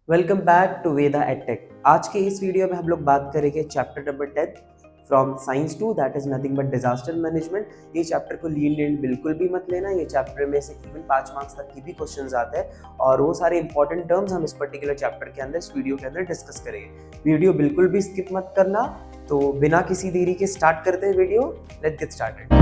Welcome back to Veda edtech. आज के इस वीडियो में हम लोग बात करेंगे chapter number 10 from science 2 that is nothing but disaster management. ये चैप्टर को लीनियंट बिल्कुल भी मत लेना। ये चैप्टर में से इवन 5 मार्क्स तक की भी क्वेश्चंस आते हैं और वो सारे इंपॉर्टेंट टर्म्स हम इस पर्टिकुलर चैप्टर के अंदर इस वीडियो के अंदर डिस्कस करेंगे। वीडियो बिल्कुल भी स्किप मत करना। तो बिना किसी देरी के स्टार्ट करते हैं video. Let's get started.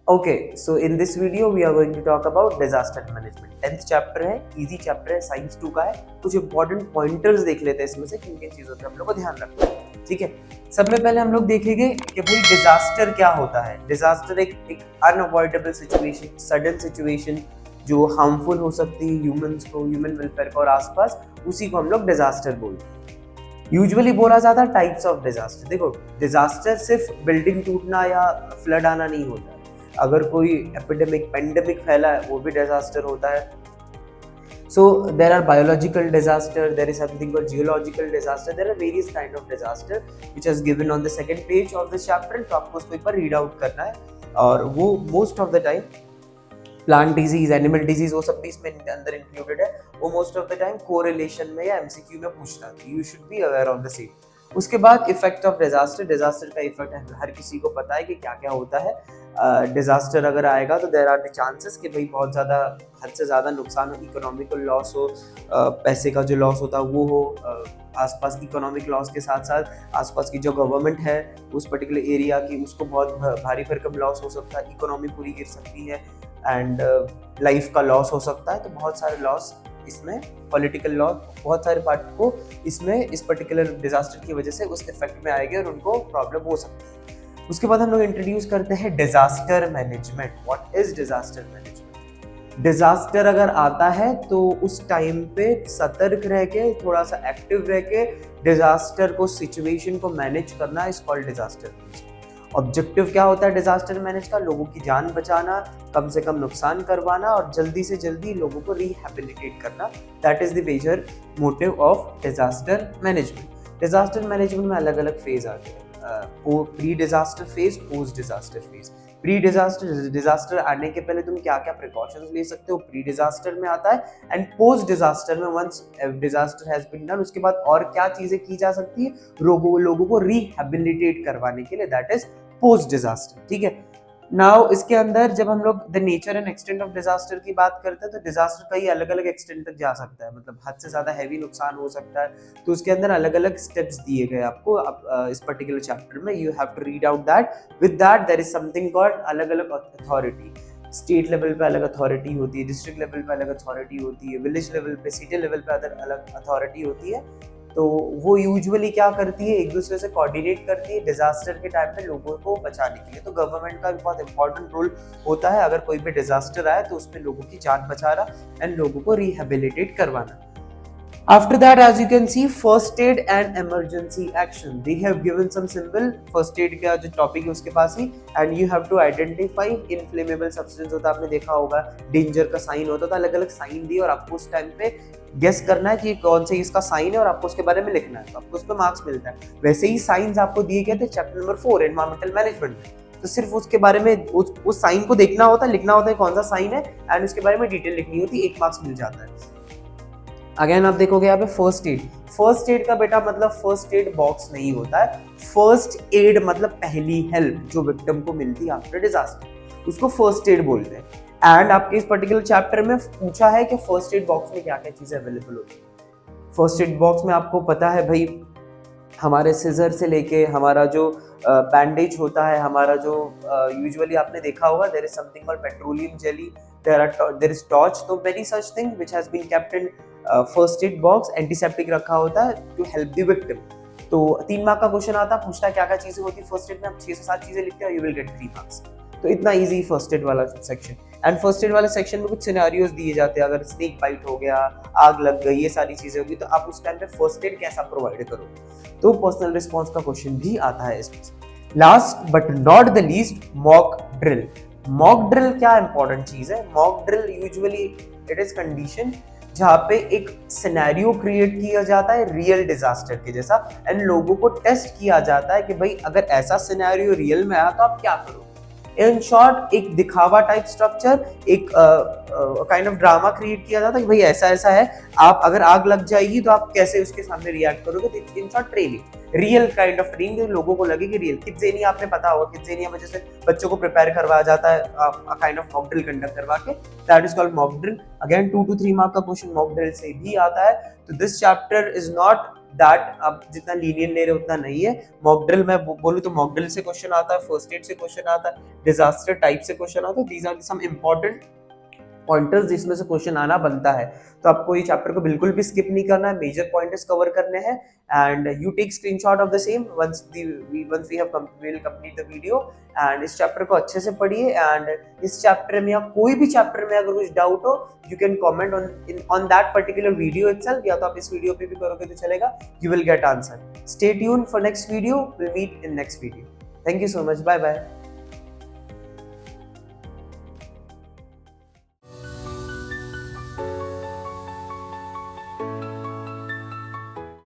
Okay, so in this video we are going to talk about disaster management. 10th chapter है, इजी चैप्टर है, साइंस 2 का है। कुछ इंपॉर्टेंट पॉइंटर्स देख लेते हैं इसमें से किन किन चीजों पे हम लोग को ध्यान रखना है। ठीक है, सबसे पहले हम लोग देखेंगे कि भाई डिजास्टर क्या होता है। डिजास्टर एक अनअवॉइडेबल सिचुएशन, सडन सिचुएशन जो हार्मफुल हो सकती है ह्यूमंस को, ह्यूमन वेलफेयर को और आसपास, उसी को हम लोग डिजास्टर बोलते हैं। यूजुअली बोला जाता है टाइप्स ऑफ डिजास्टर। देखो, डिजास्टर सिर्फ बिल्डिंग टूटना या फ्लड आना नहीं होता है। अगर कोई एपिडेमिक, पेंडेमिक फैला है, वो भी डिजास्टर होता है। So there are biological disaster, there is something called geological disaster, there are various kind of disaster which is given on the second page of this chapter। तो आपको उसको एक बार रीड आउट करना है और वो most of the time plant disease, animal disease, वो सब भी इसमें अंदर इंक्लूडेड है। वो most of the time correlation में या एमसीक्यू में पूछता है, you should be aware of the same. उसके बाद इफेक्ट ऑफ डिजास्टर। डिजास्टर का इफेक्ट हर किसी को पता है कि क्या क्या होता है। डिजास्टर अगर आएगा तो देयर आर द चांसेस कि भाई बहुत ज़्यादा, हद से ज़्यादा नुकसान हो, इकोनॉमिकल लॉस हो, पैसे का जो लॉस होता है वो हो, आसपास की इकोनॉमिक लॉस के साथ साथ आसपास की जो गवर्नमेंट है उस पर्टिकुलर एरिया की, उसको बहुत भारी भरकम लॉस हो सकता है, इकोनॉमी पूरी गिर सकती है एंड लाइफ का लॉस हो सकता है। तो बहुत सारे लॉस इसमें, पॉलिटिकल लॉस, बहुत सारे पार्ट को इसमें इस पर्टिकुलर डिजास्टर की वजह से उस इफेक्ट में आएंगे और उनको प्रॉब्लम हो सकती है। उसके बाद हम लोग इंट्रोड्यूस करते हैं disaster management. What is disaster management? Disaster अगर आता है तो उस टाइम पे सतर्क रह के, थोड़ा सा एक्टिव रह के डिजास्टर को, सिचुएशन को मैनेज करना is called disaster management. Objective क्या होता है डिजास्टर मैनेज का? लोगों की जान बचाना, कम से कम नुकसान करवाना और जल्दी से जल्दी लोगों को रिहैबिलिटेट करना। That is the major motive of disaster management. Disaster management में अलग अलग फेज आते हैं। Pre disaster phase, post disaster phase. Pre disaster आने के पहले तुम क्या क्या प्रिकॉशंस ले सकते हो, प्री डिजास्टर में आता है। एंड पोस्ट डिजास्टर में, once disaster has been done, उसके बाद और क्या चीजें की जा सकती है लोगों को रिहैबिलिटेट करवाने के लिए, दैट इज पोस्ट डिजास्टर। ठीक है, नाउ इसके अंदर जब हम लोग the nature and extent of disaster की बात करते हैं तो डिजास्टर कई अलग अलग एक्सटेंट तक जा सकता है, मतलब हद से ज्यादा हैवी नुकसान हो सकता है। तो उसके अंदर अलग अलग स्टेप्स दिए गए आपको इस पर्टिकुलर चैप्टर में। You have to read out that. With that there is something called अलग अलग अथॉरिटी। स्टेट लेवल पे अलग अथॉरिटी होती है, डिस्ट्रिक्ट लेवल पे अलग अथॉरिटी होती है, विलेज लेवल पे, सिटी लेवल पे अलग अथॉरिटी होती है। तो वो यूजुअली क्या करती है, एक दूसरे से कोऑर्डिनेट करती है डिजास्टर के टाइम पे लोगों को बचाने के लिए। तो गवर्नमेंट का भी बहुत इंपॉर्टेंट रोल होता है अगर कोई भी डिजास्टर आए तो उसमें लोगों की जान बचाना एंड लोगों को रिहैबिलिटेट करवाना। After that, as you can see, first aid and emergency action. They have given some symbol. First aid का जो टॉपिक है उसके पास ही, and you have to identify inflammable substance होता है, आपने देखा होगा डेंजर का साइन होता था, अलग अलग साइन दिए और आपको उस टाइम पे गेस करना है कि कौन से इसका साइन है और आपको उसके बारे में लिखना है, तो आपको उस पर मार्क्स मिलता है। वैसे ही साइंस आपको दिए गए थे चैप्टर नंबर 4 एनवायरमेंटल मैनेजमेंट में। तो सिर्फ उसके बारे में उस साइन को देखना होता है, लिखना होता है कौन सा साइन है एंड उसके बारे में डिटेल लिखनी होती है, 1 मार्क्स मिल जाता है। अगेन आप देखोगे यहाँ पे फर्स्ट एड। फर्स्ट एड का बेटा मतलब फर्स्ट एड बॉक्स नहीं होता है। फर्स्ट एड मतलब पहली हेल्प जो विक्टिम को मिलती है आफ्टर डिजास्टर, उसको फर्स्ट एड बोलते हैं। एंड आपके इस पर्टिकुलर चैप्टर में पूछा है कि फर्स्ट एड बॉक्स में क्या क्या चीजें अवेलेबल होती है। फर्स्ट एड बॉक्स में आपको पता है भाई, हमारे सिजर से लेके हमारा जो बैंडेज होता है, हमारा जो यूजुअली आपने देखा होगा, there is something called petroleum jelly, there is torch. तो very such thing which has been kept in first aid box. Antiseptic रखा होता है टू हेल्प द विक्टिम। तो 3 मार्क का क्वेश्चन आता है, पूछता है क्या क्या चीजें होती है फर्स्ट एड में, आप 6 से 7 चीजें लिखते हो, यू विल गेट 3 मार्क्स। तो इतना इजी फर्स्ट एड वाला सेक्शन। एंड फर्स्ट एड वाले सेक्शन में कुछ सिनेरियोज दिए जाते हैं, अगर स्नेक बाइट हो गया, आग लग गई, ये सारी चीजें होगी, तो आप उस टाइम पे फर्स्ट एड कैसा प्रोवाइड करोगे। तो पर्सनल रिस्पॉन्स का क्वेश्चन भी आता है इसमें। Last but not the least, mock drill. Mock drill क्या इंपॉर्टेंट चीज है? Mock drill usually it is condition जहाँ पे एक सिनेरियो क्रिएट किया जाता है रियल डिजास्टर के जैसा एंड लोगों को टेस्ट किया जाता है कि भाई अगर ऐसा सिनेरियो रियल में आया तो आप क्या करोगे। इन शॉर्ट एक दिखावा टाइप स्ट्रक्चर, एक काइंड ऑफ ड्रामा क्रिएट किया जाता है कि भाई ऐसा ऐसा है, आप अगर आग लग जाएगी तो आप कैसे उसके सामने रिएक्ट करोगे। In short training, real kind of training, लोगों को लगे कि रियल। किड्जेनिया आपने पता होगा, किड्जेनिया में जैसे बच्चों को प्रिपेयर करवाया जाता है kind of mock drill conduct करवा के, that is called mock drill. Again 2 to 3 mark का क्वेश्चन मॉक ड्रिल से भी आता है। तो this chapter is not that आप जितना लीनियन ले रहे हो उतना नहीं है। मॉक ड्रिल मैं बोलूँ तो मॉक ड्रिल से क्वेश्चन आता है, फर्स्ट एड से क्वेश्चन आता है, डिजास्टर टाइप से क्वेश्चन आता है। These are some important pointers जिसमें से क्वेश्चन आना बनता है। तो आपको ये चैप्टर को बिल्कुल भी स्किप नहीं करना है, मेजर पॉइंटर्स कवर करने हैं and you take screenshot of the same once we will complete the video. And इस चैप्टर को अच्छे से पढ़िए एंड इस चैप्टर में या कोई भी चैप्टर में अगर कुछ डाउट हो you can comment on that particular video itself, या तो आप इस वीडियो पे भी करोगे तो चलेगा, you will get answer. Stay tuned for next video, will meet in next video. Thank you so much, bye bye.